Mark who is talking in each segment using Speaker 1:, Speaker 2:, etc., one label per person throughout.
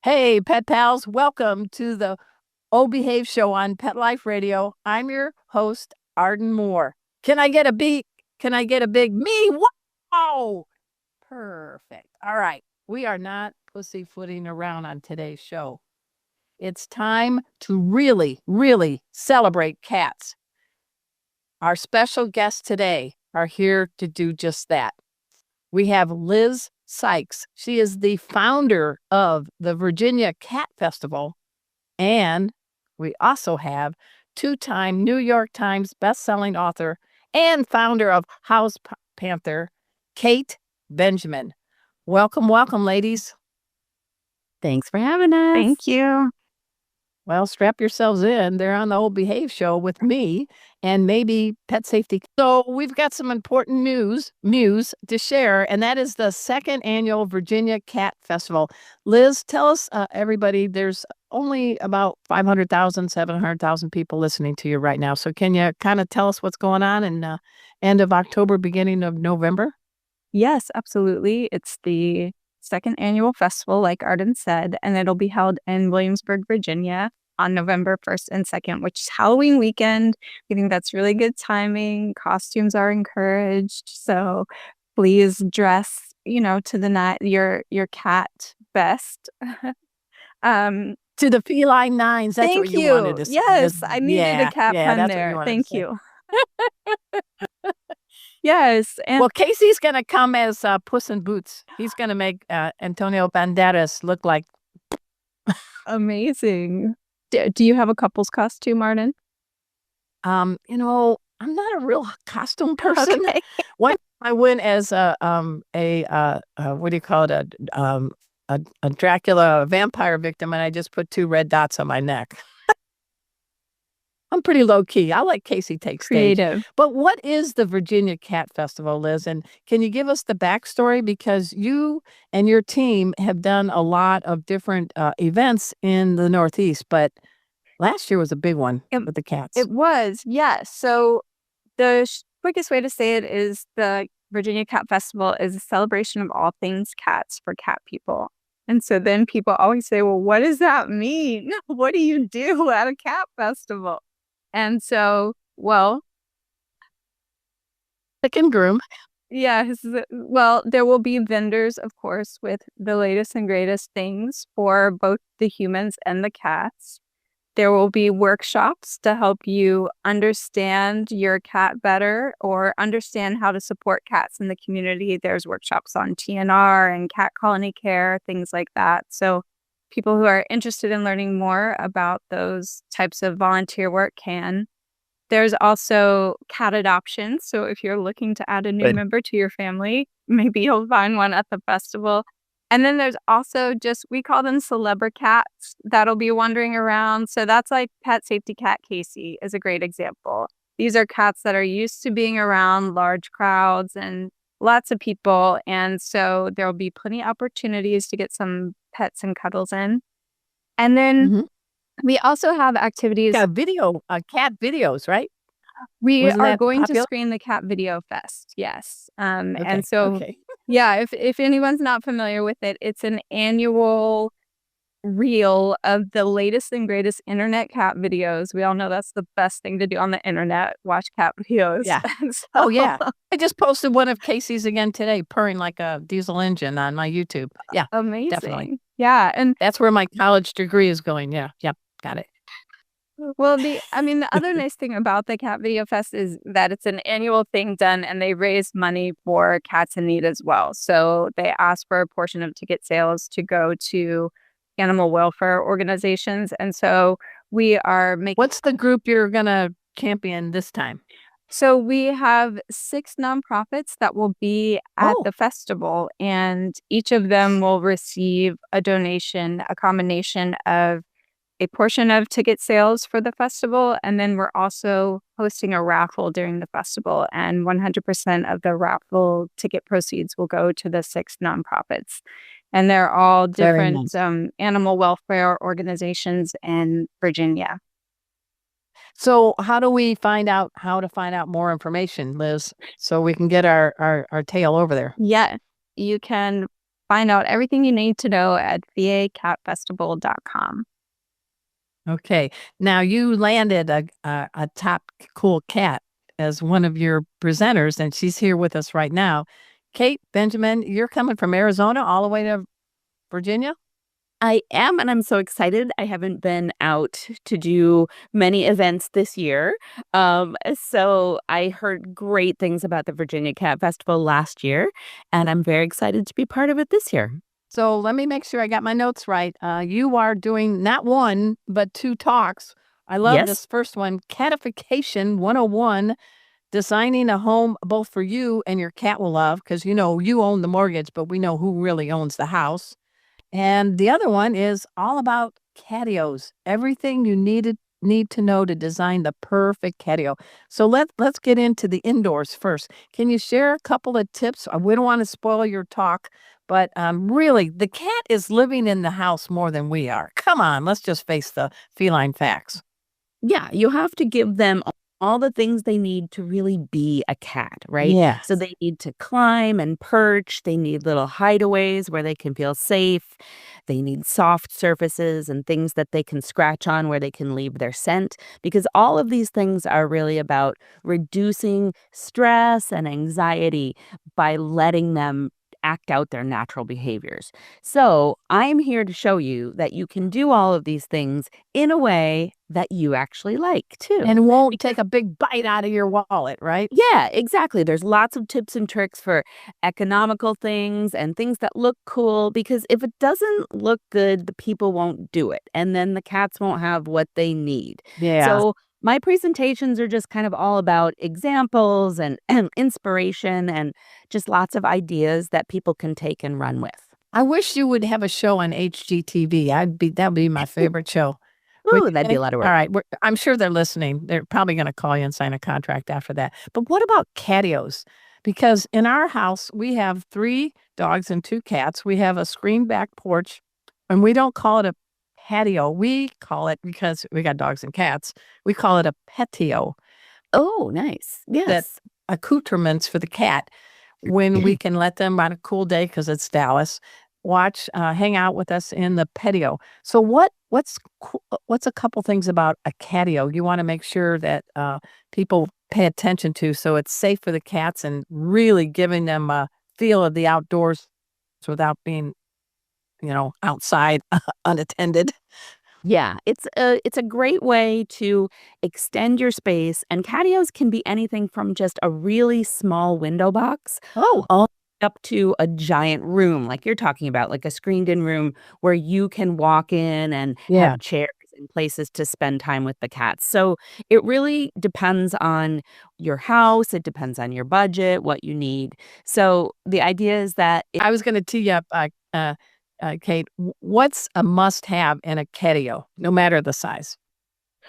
Speaker 1: Hey, pet pals, welcome to the O Behave Show on Pet Life Radio. I'm your host, Arden Moore. Can I get a big, me? Wow! Perfect. All right. We are not pussyfooting around on today's show. It's time to really celebrate cats. Our special guests today are here to do just that. We have Liz Sykes. She is the founder of the Virginia Cat Festival. And we also have two-time New York Times bestselling author and founder of Hauspanther, Kate Benjamin. Welcome, ladies.
Speaker 2: Thanks for having us.
Speaker 3: Thank you.
Speaker 1: Well, strap yourselves in. They're on the Old Behave Show with me and maybe Pet Safety. So we've got some important news to share, and that is the second annual Virginia Cat Festival. Liz, tell us, everybody, there's only about 500,000, 700,000 people listening to you right now. So can you kind of tell us what's going on in end of October, beginning of November?
Speaker 3: Yes, absolutely. It's the second annual festival, like Arden said, and it'll be held in Williamsburg, Virginia on November 1st and 2nd, which is Halloween weekend. We think that's really good timing. Costumes are encouraged. So please dress, to the night your cat best.
Speaker 1: To the feline nines. That's what you wanted to say.
Speaker 3: Yes, I needed a cat pun there. Thank you. Yes.
Speaker 1: Well, Casey's going to come as Puss in Boots. He's going to make Antonio Banderas look like...
Speaker 3: Amazing. Do you have a couple's costume, Arden?
Speaker 1: I'm not a real costume person.
Speaker 3: Okay.
Speaker 1: One, I went as what do you call it? A Dracula vampire victim, and I just put 2 red dots on my neck. I'm pretty low key. I like Casey take stage.
Speaker 3: Creative.
Speaker 1: But what is the Virginia Cat Festival, Liz? And can you give us the backstory? Because you and your team have done a lot of different events in the Northeast, but last year was a big one with the cats.
Speaker 3: It was, yes. So the quickest way to say it is the Virginia Cat Festival is a celebration of all things cats for cat people. And so then people always say, well, what does that mean? What do you do at a cat festival? And so,
Speaker 1: pick and groom.
Speaker 3: Yes. Well, there will be vendors, of course, with the latest and greatest things for both the humans and the cats. There will be workshops to help you understand your cat better or understand how to support cats in the community. There's workshops on TNR and cat colony care, things like that. So people who are interested in learning more about those types of volunteer work can. There's also cat adoption. So if you're looking to add a new member to your family, maybe you'll find one at the festival. And then there's also we call them celebra cats that'll be wandering around. So that's like Pet Safety Cat Casey is a great example. These are cats that are used to being around large crowds and lots of people. And so there'll be plenty of opportunities to get some pets and cuddles in. And then we also have activities.
Speaker 1: Yeah, cat videos, right?
Speaker 3: We are going to screen the Cat Video Fest. Yes. And so, yeah, if anyone's not familiar with it, it's an annual reel of the latest and greatest internet cat videos. We all know that's the best thing to do on the internet, watch cat videos.
Speaker 1: Yeah. Oh, yeah. I just posted one of Casey's again today, purring like a diesel engine on my YouTube. Yeah.
Speaker 3: Amazing.
Speaker 1: Definitely.
Speaker 3: Yeah. And
Speaker 1: that's where my college degree is going. Yeah. Yep. Got it.
Speaker 3: Well, the other nice thing about the Cat Video Fest is that it's an annual thing done and they raise money for cats in need as well. So they ask for a portion of ticket sales to go to animal welfare organizations. And so we are making...
Speaker 1: What's the group you're going to champion this time?
Speaker 3: So we have 6 nonprofits that will be at the festival, and each of them will receive a donation, a combination of a portion of ticket sales for the festival. And then we're also hosting a raffle during the festival, and 100% of the raffle ticket proceeds will go to the 6 nonprofits. And they're all different animal welfare organizations in Virginia.
Speaker 1: So how do we find out more information, Liz, so we can get our tail over there?
Speaker 3: Yeah, you can find out everything you need to know at vacatfestival.com.
Speaker 1: Okay. Now you landed a top cool cat as one of your presenters, and she's here with us right now. Kate Benjamin, you're coming from Arizona all the way to Virginia?
Speaker 2: I am, and I'm so excited. I haven't been out to do many events this year. So I heard great things about the Virginia Cat Festival last year, and I'm very excited to be part of it this year.
Speaker 1: So let me make sure I got my notes right. You are doing not one, but 2 talks. I love
Speaker 2: Yes.
Speaker 1: this first one, Catification 101, designing a home both for you and your cat will love, because you own the mortgage, but we know who really owns the house. And the other one is all about catios, everything you need to know to design the perfect catio. So let's get into the indoors first. Can you share a couple of tips? We don't want to spoil your talk, but really, the cat is living in the house more than we are. Come on, let's just face the feline facts.
Speaker 2: Yeah, you have to give them all the things they need to really be a cat, right?
Speaker 1: Yeah.
Speaker 2: So they need to climb and perch. They need little hideaways where they can feel safe. They need soft surfaces and things that they can scratch on where they can leave their scent, because all of these things are really about reducing stress and anxiety by letting them act out their natural behaviors. So I'm here to show you that you can do all of these things in a way that you actually like too.
Speaker 1: And won't take a big bite out of your wallet, right?
Speaker 2: Yeah, exactly. There's lots of tips and tricks for economical things and things that look cool, because if it doesn't look good, the people won't do it. And then the cats won't have what they need.
Speaker 1: Yeah.
Speaker 2: So my presentations are just kind of all about examples and inspiration and just lots of ideas that people can take and run with.
Speaker 1: I wish you would have a show on HGTV. That'd be my favorite show.
Speaker 2: Ooh, that'd be a lot of work.
Speaker 1: All right. I'm sure they're listening. They're probably going to call you and sign a contract after that. But what about catios? Because in our house, we have 3 dogs and 2 cats. We have a screen back porch, and we don't call it a patio. We call it, because we got dogs and cats, we call it a petio.
Speaker 2: Oh, nice. Yes.
Speaker 1: That's accoutrements for the cat when we can let them on a cool day, because it's Dallas, hang out with us in the patio. So what's a couple things about a catio you want to make sure that people pay attention to, so it's safe for the cats and really giving them a feel of the outdoors without being, outside unattended?
Speaker 2: Yeah, it's a great way to extend your space, and catios can be anything from just a really small window box
Speaker 1: Oh,
Speaker 2: all up to a giant room like you're talking about, like a screened-in room where you can walk in and
Speaker 1: yeah.
Speaker 2: have chairs and places to spend time with the cats. So it really depends on your house, it depends on your budget, what you need. So the idea is that
Speaker 1: I was going to tee you up, Kate. What's a must-have in a catio, no matter the size?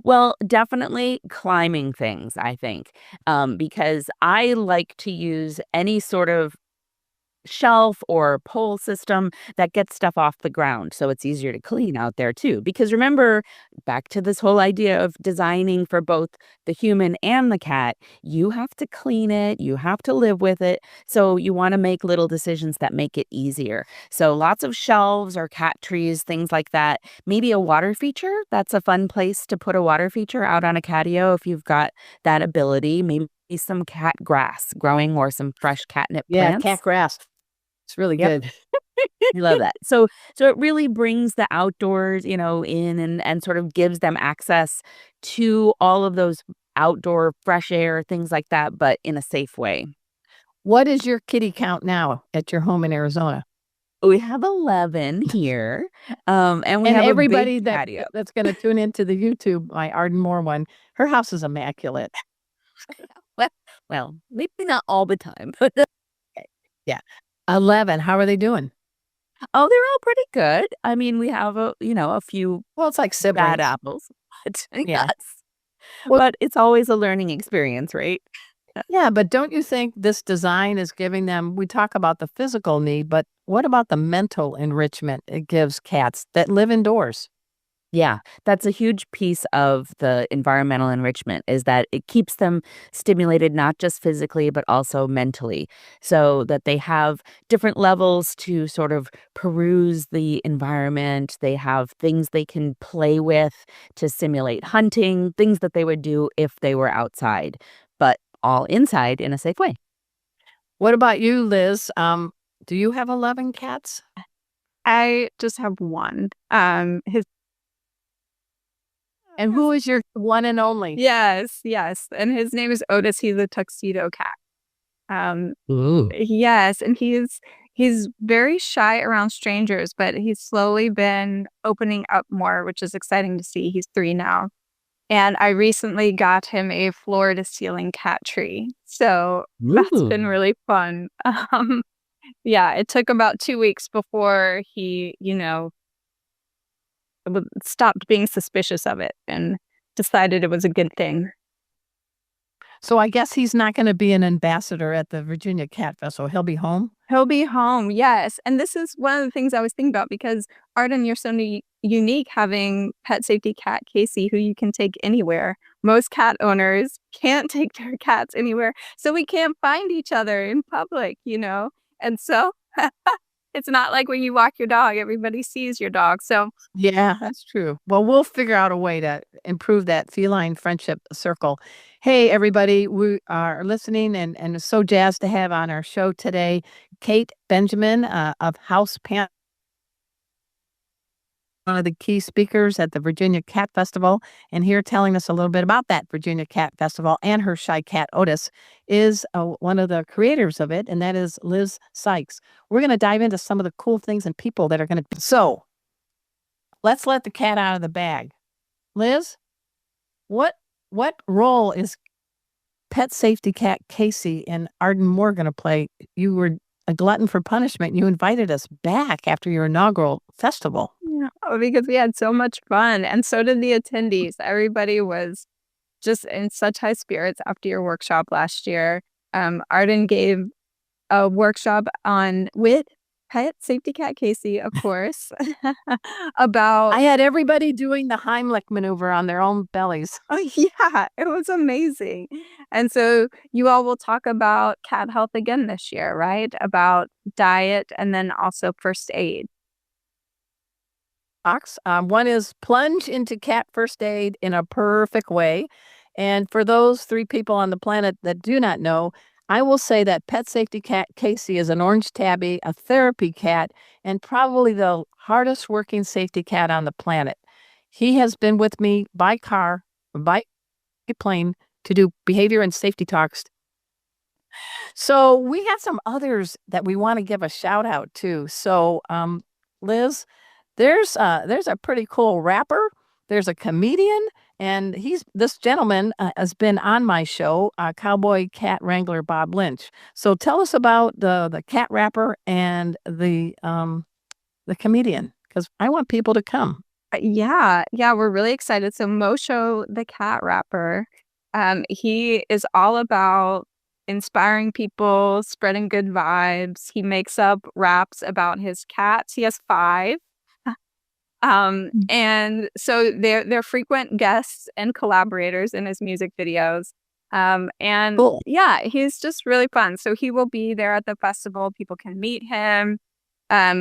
Speaker 2: well, definitely climbing things, I think, because I like to use any sort of shelf or pole system that gets stuff off the ground so it's easier to clean out there too. Because remember, back to this whole idea of designing for both the human and the cat, you have to clean it, you have to live with it. So you want to make little decisions that make it easier. So lots of shelves or cat trees, things like that. Maybe a water feature. That's a fun place to put a water feature out on a catio if you've got that ability. Maybe some cat grass growing or some fresh catnip
Speaker 1: Yeah,
Speaker 2: plants.
Speaker 1: cat grass. It's really
Speaker 2: Yep.
Speaker 1: good.
Speaker 2: I love that. So it really brings the outdoors, in and sort of gives them access to all of those outdoor fresh air, things like that, but in a safe way.
Speaker 1: What is your kitty count now at your home in Arizona?
Speaker 2: We have 11 here, and we
Speaker 1: And
Speaker 2: have
Speaker 1: everybody
Speaker 2: a big patio.
Speaker 1: that's going to tune into the YouTube, my Arden Moore one, her house is immaculate.
Speaker 2: Well, maybe not all the time, but
Speaker 1: Yeah. 11. How are they doing?
Speaker 2: oh, they're all pretty good. I mean, we have a few
Speaker 1: Well, it's like
Speaker 2: bad
Speaker 1: siblings.
Speaker 2: apples, but
Speaker 1: Yeah.
Speaker 2: yes.
Speaker 1: Well-
Speaker 2: But it's always a learning experience, right?
Speaker 1: Yeah, but don't you think this design is giving them, we talk about the physical need, but what about the mental enrichment it gives cats that live indoors?
Speaker 2: Yeah, that's a huge piece of the environmental enrichment is that it keeps them stimulated not just physically but also mentally so that they have different levels to sort of peruse the environment. They have things they can play with to simulate hunting, things that they would do if they were outside, but all inside in a safe way.
Speaker 1: What about you, Liz? Do you have 11 cats?
Speaker 3: I just have one. His
Speaker 1: And who is your one and only?
Speaker 3: Yes, and his name is Otis. He's a tuxedo cat.
Speaker 2: Ooh.
Speaker 3: Yes, and he's very shy around strangers, but he's slowly been opening up more, which is exciting to see. He's 3 now. And I recently got him a floor-to-ceiling cat tree. So that's been
Speaker 2: Ooh.
Speaker 3: really fun. Yeah, it took about 2 weeks before he, stopped being suspicious of it and decided it was a good thing.
Speaker 1: So I guess he's not going to be an ambassador at the Virginia Cat Festival. He'll be home.
Speaker 3: He'll be home, yes. And this is one of the things I was thinking about because, Arden, you're so unique having pet safety cat Casey, who you can take anywhere. Most cat owners can't take their cats anywhere, so we can't find each other in public, And so it's not like when you walk your dog, everybody sees your dog. So
Speaker 1: Yeah, that's true. Well, we'll figure out a way to improve that feline friendship circle. Hey, everybody, we are listening and so jazzed to have on our show today Kate Benjamin of Hauspanther, one of the key speakers at the Virginia Cat Festival. And here telling us a little bit about that Virginia Cat Festival and her shy cat Otis is one of the creators of it, and that is Liz Sykes. We're going to dive into some of the cool things and people that are going to. So let's let the cat out of the bag. Liz, what role is pet safety cat Casey and Arden Moore going to play? You were a glutton for punishment. You invited us back after your inaugural festival.
Speaker 3: yeah, because we had so much fun, and so did the attendees. Everybody was just in such high spirits after your workshop last year. Arden gave a workshop with pet safety cat Casey, of course, about.
Speaker 1: I had everybody doing the Heimlich maneuver on their own bellies.
Speaker 3: Oh, yeah, it was amazing. And so you all will talk about cat health again this year, right? About diet and then also first aid.
Speaker 1: One is plunge into cat first aid in a perfect way. And for those 3 people on the planet that do not know, I will say that pet safety cat Casey is an orange tabby, a therapy cat, and probably the hardest working safety cat on the planet. He has been with me by car, by plane to do behavior and safety talks. So we have some others that we want to give a shout out to. So, Liz, there's a pretty cool rapper. There's a comedian, and this gentleman has been on my show, Cowboy Cat Wrangler Bob Lynch. So tell us about the cat rapper and the comedian, because I want people to come.
Speaker 3: Yeah, we're really excited. So Mosho, the cat rapper, he is all about inspiring people, spreading good vibes. He makes up raps about his cats. He has 5. And so they're frequent guests and collaborators in his music videos. And
Speaker 1: Cool.
Speaker 3: yeah, he's just really fun. So he will be there at the festival. People can meet him.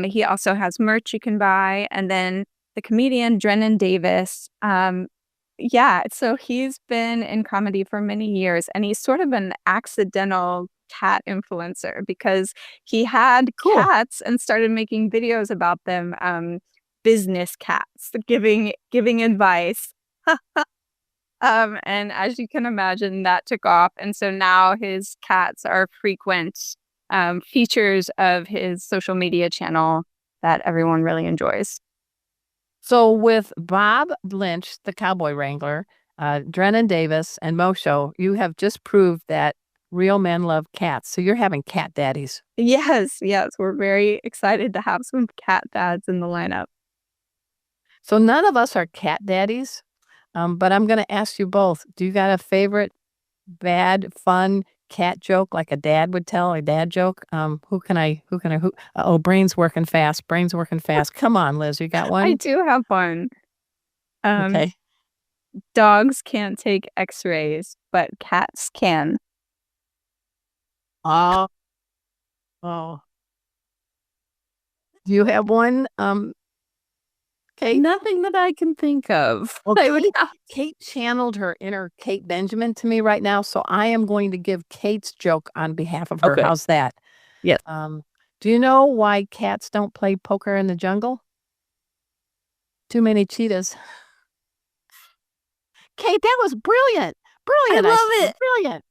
Speaker 3: He also has merch you can buy. And then the comedian Drennan Davis. Yeah, so he's been in comedy for many years, and he's sort of an accidental cat influencer because he had
Speaker 1: Cool.
Speaker 3: cats and started making videos about them. Business cats, giving advice. And as you can imagine, that took off. And so now his cats are frequent features of his social media channel that everyone really enjoys.
Speaker 1: So with Bob Lynch, the Cowboy Wrangler, Drennan Davis, and Mosho, you have just proved that real men love cats. So you're having cat daddies.
Speaker 3: Yes, we're very excited to have some cat dads in the lineup.
Speaker 1: So none of us are cat daddies, but I'm going to ask you both. Do you got a favorite bad, fun cat joke like a dad would tell, a dad joke? Who? Oh, brain's working fast. Come on, Liz, you got one?
Speaker 3: I do have one.
Speaker 1: Okay.
Speaker 3: Dogs can't take x-rays, but cats can.
Speaker 1: Oh. Do you have one, Kate?
Speaker 2: Nothing that I can think of.
Speaker 1: Well,
Speaker 2: I would
Speaker 1: Kate channeled her inner Kate Benjamin to me right now, so I am going to give Kate's joke on behalf of her.
Speaker 2: Okay.
Speaker 1: How's that?
Speaker 2: Yes.
Speaker 1: Do you know why cats don't play poker in the jungle? Too many cheetahs. Kate, that was brilliant. Brilliant.
Speaker 2: love
Speaker 1: said,
Speaker 2: it.
Speaker 1: Brilliant.